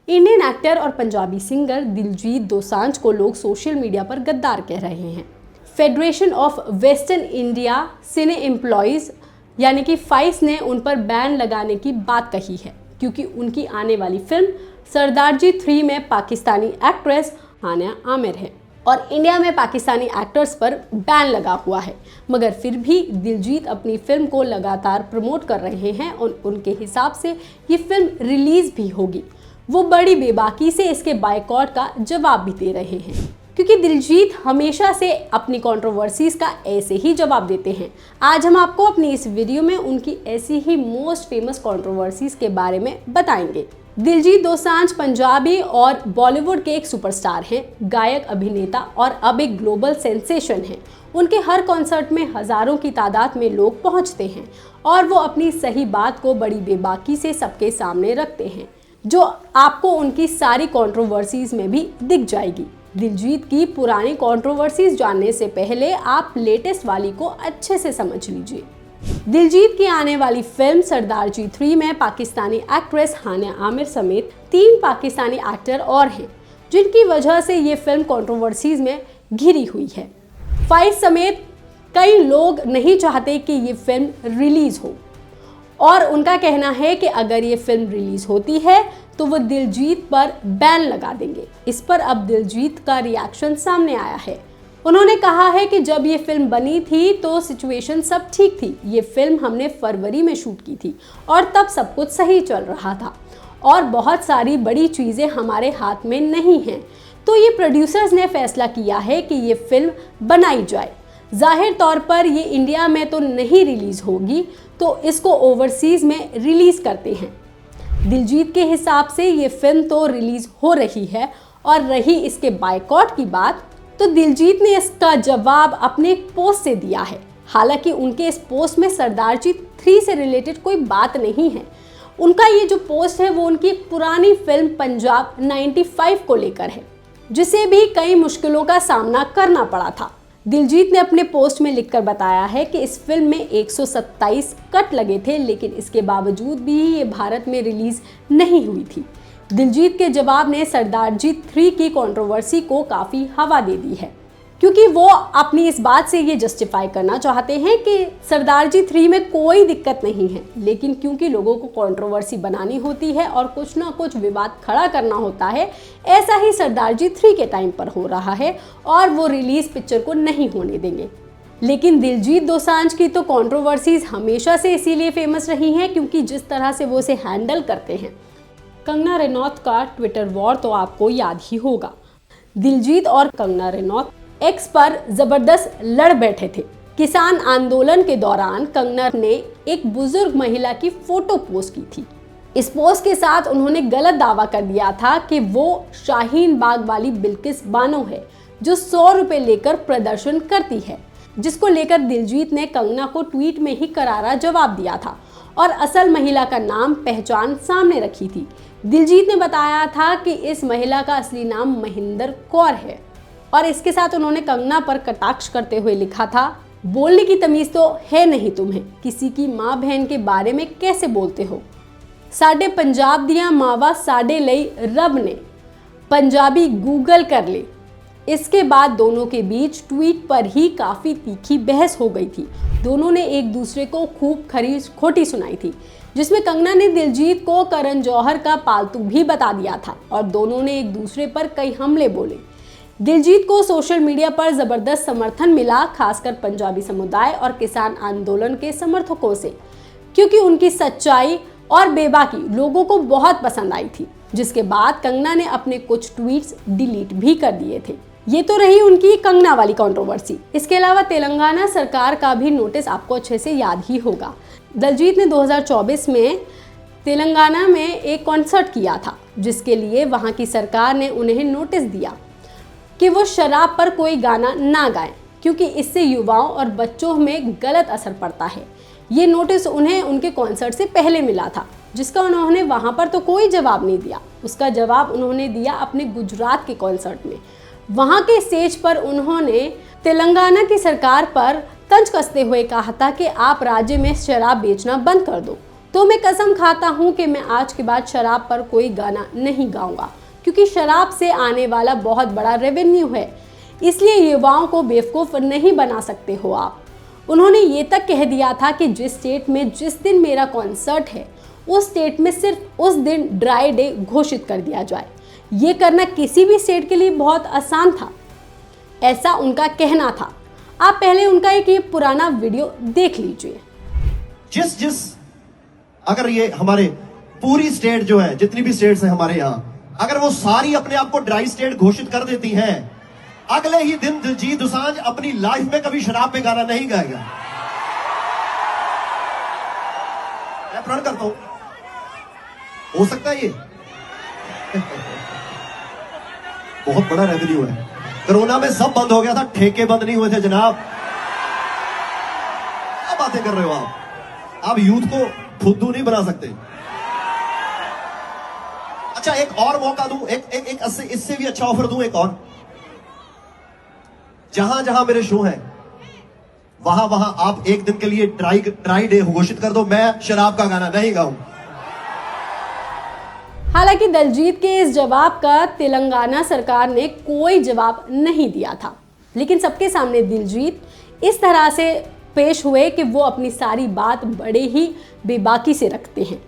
Indian actor और Punjabi singer Diljit Dosanjh को लोग सोशल मीडिया पर गद्दार कह रहे हैं। Federation of western India cine employees यानी कि फाइस ने उन पर बैन लगाने की बात कही है, क्योंकि उनकी आने वाली फिल्म सरदारजी 3 में पाकिस्तानी एक्ट्रेस हानिया आमिर है और इंडिया में पाकिस्तानी एक्टर्स पर बैन लगा हुआ है। मगर फिर भी दिलजीत अपनी फिल्म को लगातार प्रमोट कर रहे हैं और उनके हिसाब से ये फिल्म रिलीज भी होगी। वो बड़ी बेबाकी से इसके बायकॉट का जवाब भी दे रहे हैं, क्योंकि दिलजीत हमेशा से अपनी कंट्रोवर्सीज का ऐसे ही जवाब देते हैं। आज हम आपको अपनी इस वीडियो में उनकी ऐसी ही मोस्ट फेमस कंट्रोवर्सीज के बारे में बताएंगे। दिलजीत दोसांझ पंजाबी और बॉलीवुड के एक सुपरस्टार हैं, गायक, अभिनेता और अब एक ग्लोबल सेंसेशन हैं। उनके हर कॉन्सर्ट में हजारों की तादाद में लोग पहुंचते हैं और वो अपनी सही बात को बड़ी बेबाकी से सबके सामने रखते हैं, जो आपको उनकी सारी कंट्रोवर्सीज में भी दिख जाएगी। दिलजीत की पुरानी कंट्रोवर्सीज जानने से पहले आप लेटेस्ट वाली को अच्छे से समझ लीजिए। दिलजीत की आने वाली फिल्म सरदारजी 3 में पाकिस्तानी एक्ट्रेस हानिया आमिर समेत 3 पाकिस्तानी एक्टर और हैं, जिनकी वजह से ये फिल्म कंट्रोवर्सीज में घिरी हुई है। फाइस समेत कई लोग नहीं चाहते कि ये फिल्म रिलीज हो और उनका कहना है कि अगर ये फिल्म रिलीज होती है तो वो दिलजीत पर बैन लगा देंगे। इस पर अब दिलजीत का रिएक्शन सामने आया है। उन्होंने कहा है कि जब ये फिल्म बनी थी तो सिचुएशन सब ठीक थी। ये फिल्म हमने फरवरी में शूट की थी और तब सब कुछ सही चल रहा था और बहुत सारी बड़ी चीज़ें हमारे हाथ में नहीं हैं, तो ये प्रोड्यूसर्स ने फैसला किया है कि ये फिल्म बनाई जाए। जाहिर तौर पर ये इंडिया में तो नहीं रिलीज़ होगी, तो इसको ओवरसीज़ में रिलीज़ करते हैं। दिलजीत के हिसाब से ये फिल्म तो रिलीज़ हो रही है और रही इसके बायकॉट की बात, तो दिलजीत ने इसका जवाब अपने एक पोस्ट से दिया है। हालांकि उनके इस पोस्ट में सरदारजी 3 से रिलेटेड कोई बात नहीं है। उनका ये जो पोस्ट है वो उनकी पुरानी फिल्म पंजाब 95 को लेकर है, जिसे भी कई मुश्किलों का सामना करना पड़ा था। दिलजीत ने अपने पोस्ट में लिखकर बताया है कि इस फिल्म में 127 कट लगे थे, लेकिन इसके बावजूद भी ये भारत में रिलीज नहीं हुई थी। दिलजीत के जवाब ने सरदारजी 3 की कंट्रोवर्सी को काफ़ी हवा दे दी है, क्योंकि वो अपनी इस बात से ये जस्टिफाई करना चाहते हैं कि सरदारजी 3 में कोई दिक्कत नहीं है, लेकिन क्योंकि लोगों को कंट्रोवर्सी बनानी होती है और कुछ ना कुछ विवाद खड़ा करना होता है, ऐसा ही सरदारजी 3 के टाइम पर हो रहा है और वो रिलीज पिक्चर को नहीं होने देंगे। लेकिन दिलजीत दोसांझ की तो कंट्रोवर्सीज हमेशा से इसीलिए फेमस रही हैं क्योंकि जिस तरह से वो उसे हैंडल करते हैं। कंगना रनौत का ट्विटर वॉर तो आपको याद ही होगा। दिलजीत और कंगना रनौत एक्स पर जबरदस्त लड़ बैठे थे। किसान आंदोलन के दौरान कंगना ने एक बुजुर्ग महिला की फोटो पोस्ट की थी। इस पोस्ट के साथ उन्होंने गलत दावा कर दिया था कि वो शाहीन बाग वाली बिल्किस बानो है, जो 100 रुपए लेकर प्रदर्शन करती है, जिसको लेकर दिलजीत ने कंगना को ट्वीट में ही करारा जवाब दिया था और असल महिला का नाम, पहचान सामने रखी थी। दिलजीत ने बताया था कि इस महिला का असली नाम महिंदर कौर है और इसके साथ उन्होंने कंगना पर कटाक्ष करते हुए लिखा था, बोलने की तमीज तो है नहीं तुम्हें, किसी की माँ बहन के बारे में कैसे बोलते हो। साडे पंजाब दियां मावा साडे लई रब ने, पंजाबी गूगल कर ले। इसके बाद दोनों के बीच ट्वीट पर ही काफ़ी तीखी बहस हो गई थी। दोनों ने एक दूसरे को खूब खरी खोटी सुनाई थी, जिसमें कंगना ने दिलजीत को करण जौहर का पालतू भी बता दिया था और दोनों ने एक दूसरे पर कई हमले बोले। दिलजीत को सोशल मीडिया पर ज़बरदस्त समर्थन मिला, खासकर पंजाबी समुदाय और किसान आंदोलन के समर्थकों से, क्योंकि उनकी सच्चाई और बेबाकी लोगों को बहुत पसंद आई थी। जिसके बाद कंगना ने अपने कुछ ट्वीट्स डिलीट भी कर दिए थे। ये तो रही उनकी कंगना वाली कंट्रोवर्सी। इसके अलावा तेलंगाना सरकार का भी नोटिस आपको अच्छे से याद ही होगा। दिलजीत ने 2024 में तेलंगाना में एक कॉन्सर्ट किया था, जिसके लिए वहाँ की सरकार ने उन्हें नोटिस दिया कि वो शराब पर कोई गाना ना गाएं, क्योंकि इससे युवाओं और बच्चों में गलत असर पड़ता है। ये नोटिस उन्हें उनके कॉन्सर्ट से पहले मिला था, जिसका उन्होंने वहाँ पर तो कोई जवाब नहीं दिया। उसका जवाब उन्होंने दिया अपने गुजरात के कॉन्सर्ट में। वहाँ के स्टेज पर उन्होंने तेलंगाना की सरकार पर तंज कसते हुए कहा था कि आप राज्य में शराब बेचना बंद कर दो। तो मैं कसम खाता हूँ कि मैं आज के बाद शराब पर कोई गाना नहीं गाऊंगा, क्योंकि शराब से आने वाला बहुत बड़ा रेवेन्यू है, इसलिए युवाओं को बेवकूफ़ नहीं बना सकते हो आप। उन्होंने ये तक कह दिया था कि जिस स्टेट में जिस दिन मेरा कॉन्सर्ट है उस स्टेट में सिर्फ उस दिन ड्राई डे घोषित कर दिया जाए। ये करना किसी भी स्टेट के लिए बहुत आसान था, ऐसा उनका कहना था। आप पहले उनका एक ये पुराना वीडियो देख लीजिए। जिस अगर ये हमारे पूरी स्टेट जो है, जितनी भी स्टेट्स हैं हमारे यहाँ, अगर वो सारी अपने आप को ड्राई स्टेट घोषित कर देती हैं, अगले ही दिन दिलजीत दोसांझ अपनी लाइफ में कभी शराब पे गाना नहीं गाएगा। मैं प्रण करता हूं, हो सकता है ये बहुत बड़ा रेवेन्यू है। कोरोना में सब बंद हो गया था, ठेके बंद नहीं हुए थे जनाब। क्या बातें कर रहे हो आप यूथ को फुद्दू नहीं बना सकते। अच्छा, एक और मौका दूं, एक इससे भी अच्छा ऑफर दूं, एक और। जहां जहां मेरे शो हैं वहां वहां आप एक दिन के लिए ड्राई डे घोषित कर दो, मैं शराब का गाना नहीं गाऊं। हालांकि दिलजीत के इस जवाब का तेलंगाना सरकार ने कोई जवाब नहीं दिया था, लेकिन सबके सामने दिलजीत इस तरह से पेश हुए कि वो अपनी सारी बात बड़े ही बेबाकी से रखते हैं।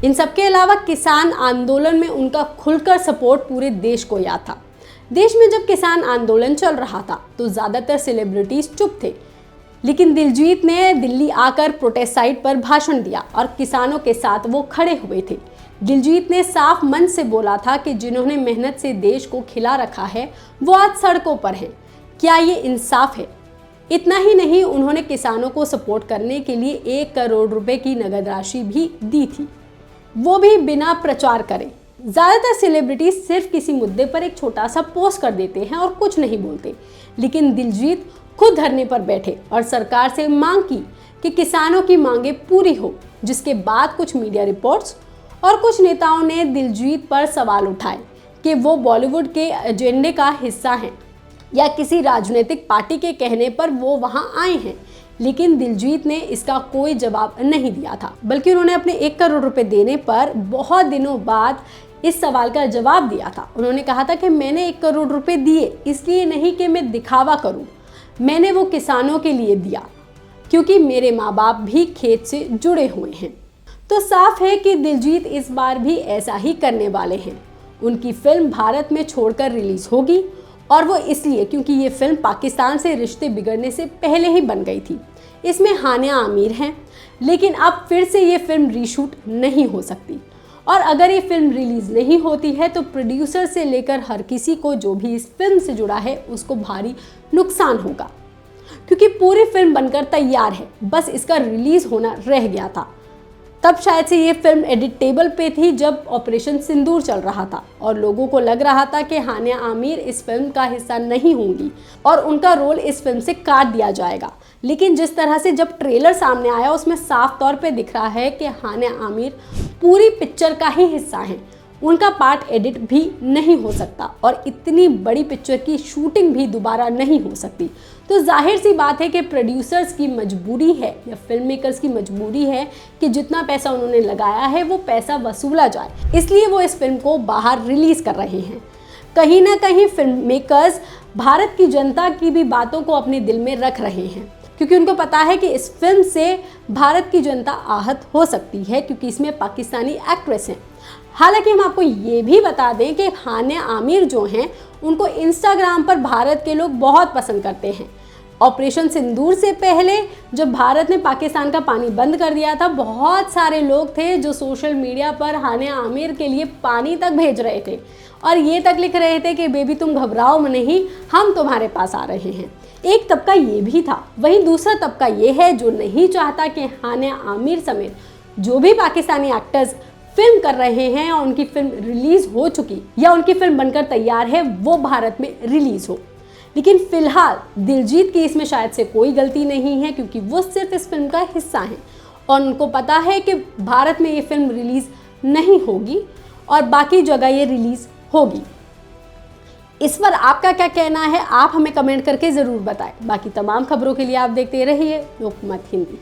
इन सबके अलावा किसान आंदोलन में उनका खुलकर सपोर्ट पूरे देश को याद था। देश में जब किसान आंदोलन चल रहा था तो ज़्यादातर सेलिब्रिटीज चुप थे, लेकिन दिलजीत ने दिल्ली आकर प्रोटेस्ट साइट पर भाषण दिया और किसानों के साथ वो खड़े हुए थे। दिलजीत ने साफ मन से बोला था कि जिन्होंने मेहनत से देश को खिला रखा है वो आज सड़कों पर हैं। क्या ये इंसाफ है? इतना ही नहीं, उन्होंने किसानों को सपोर्ट करने के लिए 1 करोड़ रुपए की नगद राशि भी दी थी, वो भी बिना प्रचार करे। ज़्यादातर सेलिब्रिटी सिर्फ किसी मुद्दे पर एक छोटा सा पोस्ट कर देते हैं और कुछ नहीं बोलते, लेकिन दिलजीत खुद धरने पर बैठे और सरकार से मांग की कि किसानों की मांगे पूरी हो, जिसके बाद कुछ मीडिया रिपोर्ट्स और कुछ नेताओं ने दिलजीत पर सवाल उठाए कि वो बॉलीवुड के एजेंडे का हिस्सा हैं या किसी राजनीतिक पार्टी के कहने पर वो वहां आए हैं, लेकिन दिलजीत ने इसका कोई जवाब नहीं दिया था, बल्कि उन्होंने अपने 1 करोड़ रुपए देने पर बहुत दिनों बाद इस सवाल का जवाब दिया था। उन्होंने कहा था कि मैंने 1 करोड़ रुपए दिए इसलिए नहीं कि मैं दिखावा करूं, मैंने वो किसानों के लिए दिया क्योंकि मेरे माँ बाप भी खेत से जुड़े हुए हैं। तो साफ है कि दिलजीत इस बार भी ऐसा ही करने वाले हैं। उनकी फिल्म भारत में छोड़कर रिलीज होगी, और वो इसलिए क्योंकि ये फिल्म पाकिस्तान से रिश्ते बिगड़ने से पहले ही बन गई थी। इसमें हानिया आमिर हैं, लेकिन अब फिर से ये फिल्म रीशूट नहीं हो सकती, और अगर ये फिल्म रिलीज नहीं होती है तो प्रोड्यूसर से लेकर हर किसी को जो भी इस फिल्म से जुड़ा है उसको भारी नुकसान होगा, क्योंकि पूरी फिल्म बनकर तैयार है, बस इसका रिलीज होना रह गया था। तब शायद से ये फिल्म एडिट टेबल पे थी जब ऑपरेशन सिंदूर चल रहा था, और लोगों को लग रहा था कि हानिया आमिर इस फिल्म का हिस्सा नहीं होंगी और उनका रोल इस फिल्म से काट दिया जाएगा। लेकिन जिस तरह से जब ट्रेलर सामने आया उसमें साफ तौर पे दिख रहा है कि हानिया आमिर पूरी पिक्चर का ही हिस्सा हैं, उनका पार्ट एडिट भी नहीं हो सकता और इतनी बड़ी पिक्चर की शूटिंग भी दोबारा नहीं हो सकती। तो जाहिर सी बात है कि प्रोड्यूसर्स की मजबूरी है या फिल्म मेकर्स की मजबूरी है कि जितना पैसा उन्होंने लगाया है वो पैसा वसूला जाए, इसलिए वो इस फिल्म को बाहर रिलीज कर रहे हैं। कहीं ना कहीं फिल्म मेकर्स भारत की जनता की भी बातों को अपने दिल में रख रहे हैं, क्योंकि उनको पता है कि इस फिल्म से भारत की जनता आहत हो सकती है, क्योंकि इसमें पाकिस्तानी एक्ट्रेस हैं। हालांकि हम आपको ये भी बता दें कि हानिया आमिर जो हैं उनको इंस्टाग्राम पर भारत के लोग बहुत पसंद करते हैं। ऑपरेशन सिंदूर से पहले जब भारत ने पाकिस्तान का पानी बंद कर दिया था, बहुत सारे लोग थे जो सोशल मीडिया पर हानिया आमिर के लिए पानी तक भेज रहे थे और ये तक लिख रहे थे कि बेबी तुम घबराओ नहीं, हम तुम्हारे पास आ रहे हैं। एक तबका ये भी था, वहीं दूसरा तबका ये है जो नहीं चाहता कि हानिया आमिर समेत जो भी पाकिस्तानी एक्टर्स फिल्म कर रहे हैं और उनकी फिल्म रिलीज हो चुकी या उनकी फिल्म बनकर तैयार है वो भारत में रिलीज हो। लेकिन फिलहाल दिलजीत की इसमें शायद से कोई गलती नहीं है, क्योंकि वो सिर्फ इस फिल्म का हिस्सा हैं और उनको पता है कि भारत में ये फिल्म रिलीज नहीं होगी और बाकी जगह ये रिलीज होगी। इस पर आपका क्या कहना है, आप हमें कमेंट करके ज़रूर बताएं। बाकी तमाम खबरों के लिए आप देखते रहिए लोकमत हिंदी।